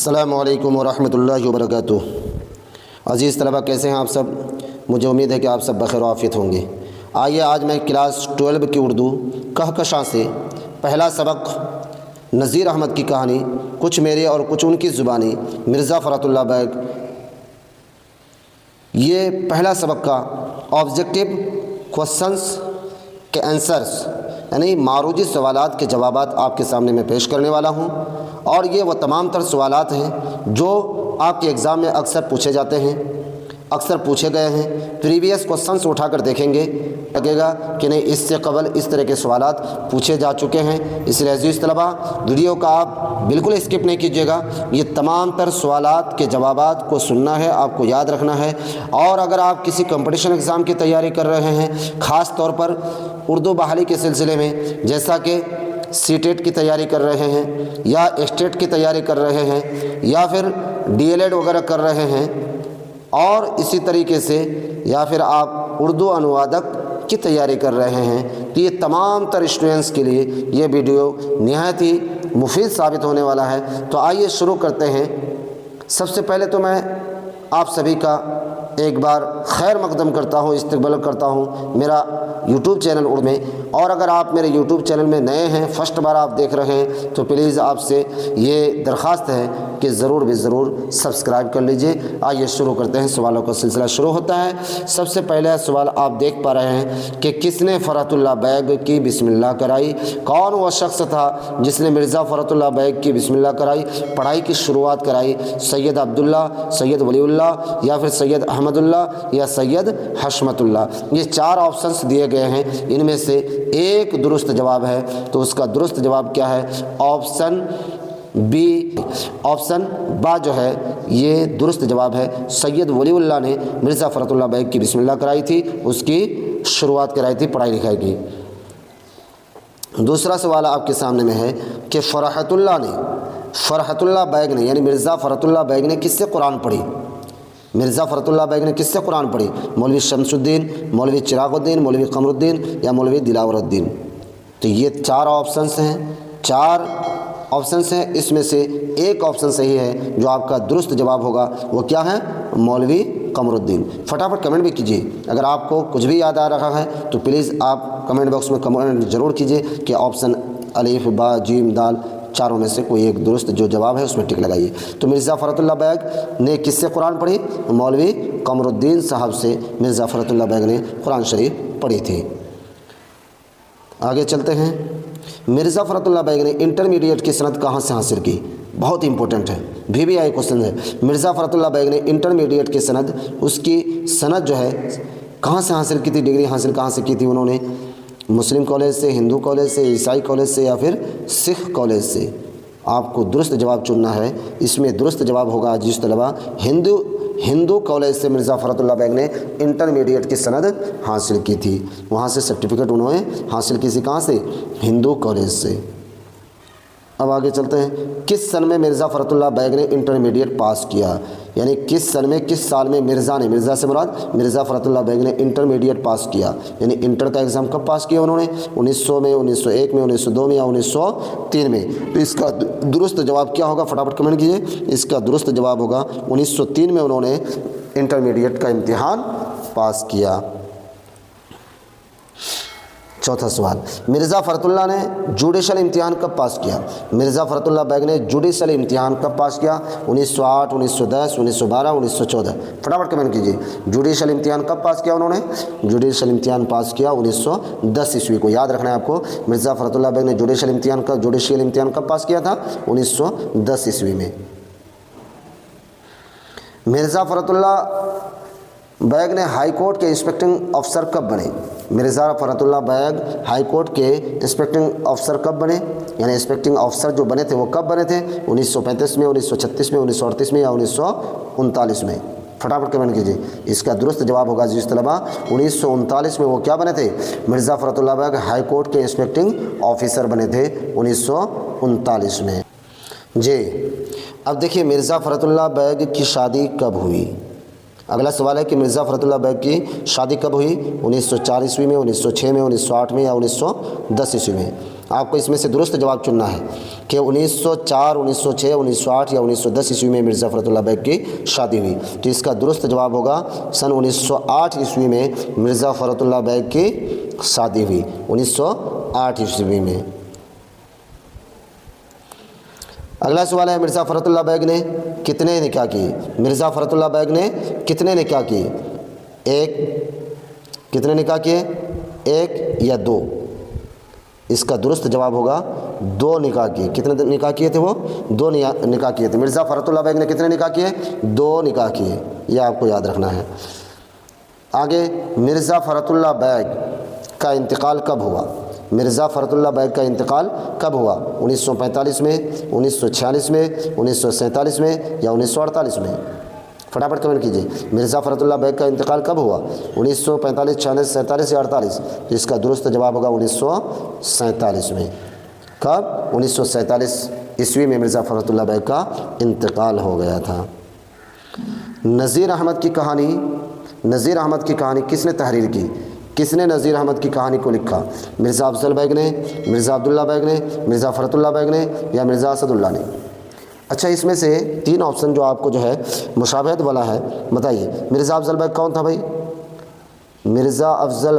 السلام علیکم ورحمۃ اللہ وبرکاتہ۔ عزیز طلبہ، کیسے ہیں آپ سب؟ مجھے امید ہے کہ آپ سب بخیر و عافیت ہوں گے۔ آئیے آج میں کلاس 12 کی اردو کہکشاں سے پہلا سبق نذیر احمد کی کہانی کچھ میرے اور کچھ ان کی زبانی مرزا فرات اللہ بیگ، یہ پہلا سبق کا آبجیکٹو کوشچنس کے آنسرس یعنی معروضی سوالات کے جوابات آپ کے سامنے میں پیش کرنے والا ہوں، اور یہ وہ تمام تر سوالات ہیں جو آپ کے ایگزام میں اکثر پوچھے جاتے ہیں، اکثر پوچھے گئے ہیں۔ پریویس کوشچنس اٹھا کر دیکھیں گے، لگے گا کہ نہیں اس سے قبل اس طرح کے سوالات پوچھے جا چکے ہیں۔ اس لیے عزیز طلبہ، ویڈیو کا آپ بالکل اسکپ نہیں کیجیے گا، یہ تمام تر سوالات کے جوابات کو سننا ہے، آپ کو یاد رکھنا ہے۔ اور اگر آپ کسی کمپٹیشن ایگزام کی تیاری کر رہے ہیں، خاص طور پر اردو بحالی کے سلسلے میں، جیسا کہ سی ٹیٹ کی تیاری کر رہے ہیں یا اسٹیٹ کی تیاری کر رہے ہیں یا پھر ڈی ایل ایڈ وغیرہ کر رہے ہیں، اور اسی طریقے سے یا پھر آپ اردو انوادک کی تیاری کر رہے ہیں، تو یہ تمام تر اسٹوڈنٹس کے لیے یہ ویڈیو نہایت ہی مفید ثابت ہونے والا ہے۔ تو آئیے شروع کرتے ہیں۔ سب سے پہلے تو میں آپ سبھی کا ایک بار خیر مقدم کرتا ہوں، استقبال کرتا ہوں میرا یوٹیوب چینل اردو میں، اور اگر آپ میرے یوٹیوب چینل میں نئے ہیں، فرسٹ بار آپ دیکھ رہے ہیں، تو پلیز آپ سے یہ درخواست ہے کہ ضرور بھی ضرور سبسکرائب کر لیجئے۔ آئیے شروع کرتے ہیں، سوالوں کا سلسلہ شروع ہوتا ہے۔ سب سے پہلا سوال آپ دیکھ پا رہے ہیں کہ کس نے فرات اللہ بیگ کی بسم اللہ کرائی؟ کون وہ شخص تھا جس نے مرزا فرات اللہ بیگ کی بسم اللہ کرائی، پڑھائی کی شروعات کرائی؟ سید عبداللہ، سید ولی اللہ، یا پھر سید احمد اللہ، یا سید حشمت اللہ؟ یہ چار آپشنس دیے گئے ہیں، ان میں سے ایک درست جواب ہے، تو اس کا درست جواب کیا ہے؟ آپشن بی، آپشن با جو ہے یہ درست جواب ہے۔ سید ولی اللہ نے مرزا فرات اللہ بیگ کی بسم اللہ کرائی تھی، اس کی شروعات کرائی تھی پڑھائی لکھائی کی۔ دوسرا سوال آپ کے سامنے میں ہے کہ فرحت اللہ بیگ نے یعنی مرزا فرات اللہ بیگ نے کس سے قرآن پڑھی؟ مرزا فرات اللہ بیگ نے کس سے قرآن پڑھی؟ مولوی شمس الدین، مولوی چراغ الدین، مولوی قمر الدین، یا مولوی دلاور الدین؟ تو یہ چار آپشنس ہیں، اس میں سے ایک آپشن صحیح ہے، جو آپ کا درست جواب ہوگا وہ کیا ہے؟ مولوی قمر الدین۔ فٹافٹ کمنٹ بھی کیجیے، اگر آپ کو کچھ بھی یاد آ رہا ہے تو پلیز آپ کمنٹ باکس میں کمنٹ ضرور کیجیے کہ آپشن الف با جیم دال چاروں میں سے کوئی ایک درست جو جواب ہے اس میں ٹک لگائیے۔ تو مرزا فرات اللہ بیگ نے کس سے قرآن پڑھی؟ مولوی قمر الدین صاحب سے مرزا فرات اللہ بیگ نے قرآن شریف پڑھی تھی۔ آگے چلتے ہیں۔ مرزا فرات اللہ بیگ نے انٹرمیڈیٹ کی سند کہاں سے حاصل کی؟ بہت امپورٹنٹ ہے، بھی آئی کوشچن ہے۔ مرزا فرات اللہ بیگ نے انٹرمیڈیٹ کی سند، اس کی سند جو ہے کہاں سے حاصل کی تھی؟ ڈگری حاصل کہاں سے کی تھی انہوں نے؟ مسلم کالج سے، ہندو کالج سے، عیسائی کالج سے، یا پھر سکھ کالج سے؟ آپ کو درست جواب چننا ہے۔ اس میں درست جواب ہوگا عزیز طلبہ ہندو کالج سے مرزا فرات اللہ بیگ نے انٹرمیڈیٹ کی سند حاصل کی تھی، وہاں سے سرٹیفکیٹ انہوں نے حاصل کی تھی، کہاں سے؟ ہندو کالج سے۔ اب آگے چلتے ہیں۔ کس سن میں مرزا فرات اللہ بیگ نے انٹرمیڈیٹ پاس کیا؟ یعنی کس سن میں، کس سال میں مرزا سے مراد مرزا فرات اللہ بیگ نے انٹرمیڈیٹ پاس کیا؟ یعنی انٹر کا ایگزام کب پاس کیا انہوں نے؟ 1900 میں، 1901 میں، 1902 میں، یا 1903 میں؟ تو اس کا درست جواب کیا ہوگا؟ فٹافٹ کمنٹ کیجیے۔ اس کا درست جواب ہوگا 1903 میں انہوں نے انٹرمیڈیٹ کا امتحان پاس کیا۔ چوتھا سوال، مرزا فرات اللہ نے جوڈیشل امتحان کب پاس کیا؟ مرزا فرات اللہ بیگ نے جوڈیشل امتحان کب پاس کیا؟ 1908، 1910، 1912، 1914؟ فٹافٹ کمنٹ کیجیے۔ جوڈیشل امتحان کب پاس کیا انہوں نے؟ جوڈیشل امتحان پاس کیا 1910 عیسوی کو۔ یاد رکھنا ہے آپ کو، مرزا فرات اللہ بیگ نے جوڈیشل امتحان کب پاس کیا تھا؟ 1910 عیسوی میں۔ مرزا فرات اللہ بیگ نے ہائی کورٹ کے انسپیکٹنگ آفیسر کب بنے؟ مرزا فرات اللہ بیگ ہائی کورٹ کے انسپیکٹنگ آفیسر کب بنے؟ یعنی انسپیکٹنگ آفیسر جو بنے تھے وہ کب بنے تھے؟ 1935 میں، 1936 میں، 1938 میں، یا 1939 میں؟ فٹافٹ کمنٹ کیجیے۔ اس کا درست جواب ہوگا عزیز طلبہ 1939 میں وہ کیا بنے تھے؟ مرزا فرات اللہ بیگ ہائی کورٹ کے انسپیکٹنگ آفیسر بنے تھے 1939 میں۔ جی اب دیکھیے مرزا فرات اللہ بیگ کی شادی کب ہوئی؟ اگلا سوال ہے کہ مرزا فرات اللہ بیگ کی شادی کب ہوئی؟ 1904 عیسوی میں، 1906 میں، 1908 میں، یا 1910 عیسوی میں؟ آپ کو اس میں سے درست جواب چننا ہے کہ 1904 1906 1908 یا 1910 عیسوی میں مرزا فرت اللہ بیگ کی شادی ہوئی، تو اس کا درست جواب ہوگا سن 1908 عیسوی میں مرزا فرت اللہ بیگ کی شادی ہوئی، 1908 عیسوی میں۔ اگلا سوال ہے مرزا فرت اللہ بیگ نے کتنے نکاح کیے؟ مرزا فرت اللہ بیگ نے کتنے نکاح کیے؟ کتنے نکاح کیے؟ 1 یا 2؟ اس کا درست جواب ہوگا 2 نکاح کیے۔ کتنے نکاح کیے تھے وہ؟ 2 نکاح کیے تھے۔ مرزا فرت اللہ بیگ نے کتنے نکاح کیے؟ 2 نکاح کیے، یہ آپ کو یاد رکھنا ہے۔ آگے مرزا فرت اللہ بیگ کا انتقال کب ہوا؟ مرزا فرت اللہ بیگ کا انتقال کب ہوا؟ 1945 میں، 1946 میں، 1947 میں یا 1948 میں؟ فٹافٹ کمنٹ کیجیے۔ مرزا فرت اللہ بیگ کا انتقال کب ہوا؟ 1945، 46، 47 یا 48؟ اس کا درست جواب ہوگا 1947 میں۔ کب؟ 1947 عیسوی میں مرزا فرت اللہ بیگ کا انتقال ہو گیا تھا۔ نذیر احمد کی کہانی کس نے تحریر کی؟ کس نے نذیر احمد کی کہانی کو لکھا؟ مرزا افضل بیگ نے، مرزا عبداللہ بیگ نے، مرزا فرت اللہ بیگ نے یا مرزا اسد اللہ نے؟ اچھا، اس میں سے 3 آپشن جو آپ کو جو ہے مشابہت والا ہے، بتائیے مرزا افضل بیگ کون تھا بھائی؟ مرزا افضل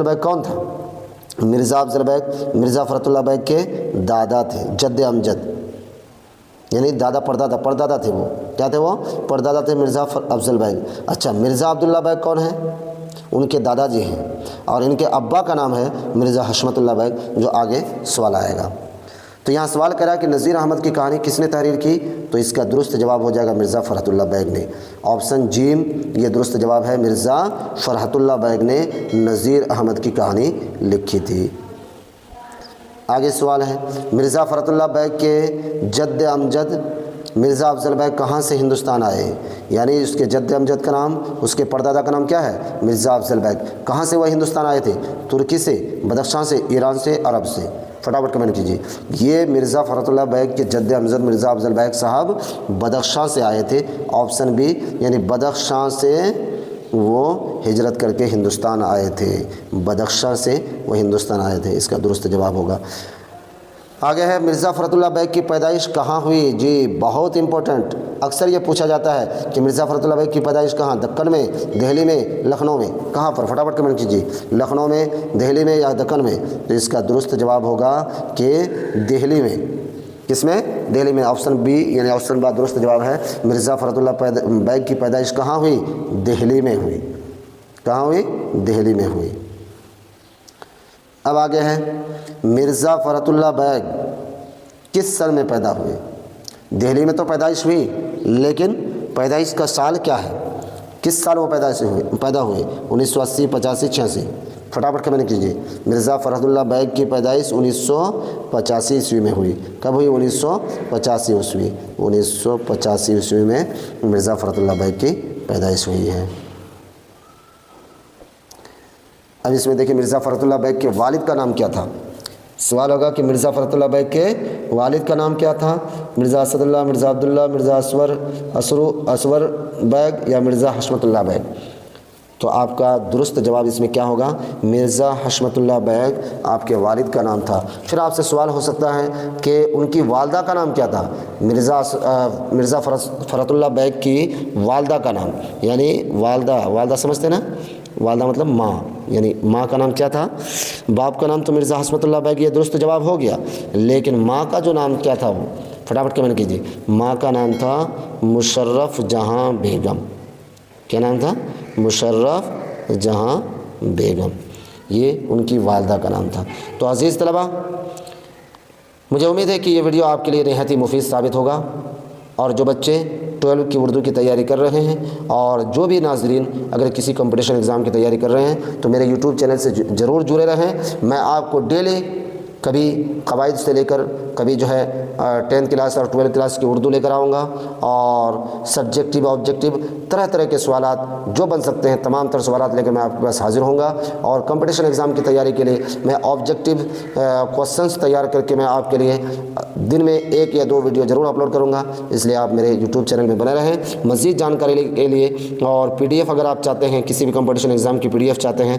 بیگ کون تھا؟ مرزا افضل بیگ مرزا فرت اللہ بیگ کے دادا تھے، جد امجد، یعنی دادا پردادا تھے وہ۔ کیا تھے وہ؟ پردادا تھے مرزا افضل بیگ۔ اچھا، مرزا عبداللہ بیگ کون ہیں؟ ان کے دادا جی ہیں، اور ان کے ابا کا نام ہے مرزا حشمت اللہ بیگ، جو آگے سوال آئے گا۔ تو یہاں سوال کرا کہ نذیر احمد کی کہانی کس نے تحریر کی، تو اس کا درست جواب ہو جائے گا مرزا فرحت اللہ بیگ نے۔ آپشن جیم یہ درست جواب ہے، مرزا فرحت اللہ بیگ نے نذیر احمد کی کہانی لکھی تھی۔ آگے سوال ہے، مرزا فرحت اللہ بیگ کے جد امجد مرزا افضل بیگ کہاں سے ہندوستان آئے؟ یعنی اس کے جد امجد کا نام، اس کے پردادا کا نام کیا ہے؟ مرزا افضل بیگ۔ کہاں سے وہ ہندوستان آئے تھے؟ ترکی سے، بدخشاں سے، ایران سے، عرب سے؟ فٹافٹ کمنٹ کیجیے۔ یہ مرزا فرحت اللہ بیگ کے جد امجد مرزا افضل بیگ صاحب بدخشاں سے آئے تھے۔ آپشن بی، یعنی بدخشاں سے وہ ہجرت کر کے ہندوستان آئے تھے، بدخشاں سے وہ ہندوستان آئے تھے، اس کا درست جواب ہوگا۔ آگے ہے، مرزا فرحت اللہ بیگ کی پیدائش کہاں ہوئی؟ جی بہت امپورٹنٹ، اکثر یہ پوچھا جاتا ہے کہ مرزا فرحت اللہ بیگ کی پیدائش کہاں؟ دکن میں، دہلی میں، لکھنؤ میں؟ کہاں پر؟ فٹافٹ کمنٹ کیجیے۔ لکھنؤ میں، دہلی میں یا دکن میں؟ تو اس کا درست جواب ہوگا کہ دہلی میں۔ کس میں؟ دہلی میں۔ آپشن بی یعنی آپشن با درست جواب ہے۔ مرزا فرحت اللہ بیگ کی پیدائش کہاں ہوئی؟ دہلی میں ہوئی۔ کہاں ہوئی؟ دہلی میں ہوئی۔ اب آگے ہے، مرزا فرحت اللہ بیگ کس سن میں پیدا ہوئے؟ دہلی میں تو پیدائش ہوئی، لیکن پیدائش کا سال کیا ہے؟ کس سال وہ پیدا ہوئے؟ 1980، 85، 86؟ فٹافٹ کمنٹ کیجیے۔ مرزا فرحت اللہ بیگ کی پیدائش 1985 عیسوی میں ہوئی۔ کب ہوئی؟ 1985 عیسوی۔ 1985 عیسوی میں مرزا فرحت اللہ بیگ کی پیدائش ہوئی ہے۔ اب اس میں دیکھیں، مرزا فرحت اللہ بیگ کے والد کا نام کیا تھا؟ سوال ہوگا کہ مرزا فرحت اللہ بیگ کے والد کا نام کیا تھا؟ مرزا اسد اللہ، مرزا عبداللہ، مرزا اسور بیگ یا مرزا حشمت اللہ بیگ؟ تو آپ کا درست جواب اس میں کیا ہوگا؟ مرزا حشمت اللہ بیگ آپ کے والد کا نام تھا۔ پھر آپ سے سوال ہو سکتا ہے کہ ان کی والدہ کا نام کیا تھا؟ مرزا فرحت اللہ بیگ کی والدہ کا نام، یعنی والدہ سمجھتے نا؟ والدہ مطلب ماں، یعنی ماں کا نام کیا تھا؟ باپ کا نام تو مرزا حشمت اللہ بیگ، یہ درست جواب ہو گیا، لیکن ماں کا جو نام کیا تھا وہ فٹافٹ کمنٹ کیجیے۔ ماں کا نام تھا مشرف جہاں بیگم۔ کیا نام تھا؟ مشرف جہاں بیگم، یہ ان کی والدہ کا نام تھا۔ تو عزیز طلبہ، مجھے امید ہے کہ یہ ویڈیو آپ کے لیے نہایت ہی مفید ثابت ہوگا، اور جو بچے 12 کی اردو کی تیاری کر رہے ہیں اور جو بھی ناظرین اگر کسی کمپٹیشن ایگزام کی تیاری کر رہے ہیں تو میرے یوٹیوب چینل سے ضرور جڑے رہیں۔ میں آپ کو ڈیلی کبھی قواعد سے لے کر کبھی جو ہے 10th کلاس اور 12th کلاس کی اردو لے کر آؤں گا، اور سبجیکٹیو آبجیکٹیو طرح طرح کے سوالات جو بن سکتے ہیں تمام تر سوالات لے کر میں آپ کے پاس حاضر ہوں گا۔ اور کمپٹیشن ایگزام کی تیاری کے لیے میں آبجیکٹیو کوسچنس تیار کر کے میں آپ کے لیے دن میں 1 یا 2 ویڈیو ضرور اپلوڈ کروں گا، اس لیے آپ میرے یوٹیوب چینل میں بنے رہیں۔ مزید جانکاری کے لیے اور PDF اگر آپ چاہتے ہیں، کسی بھی کمپٹیشن ایگزام کی PDF چاہتے ہیں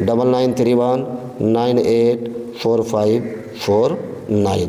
9931984549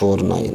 49।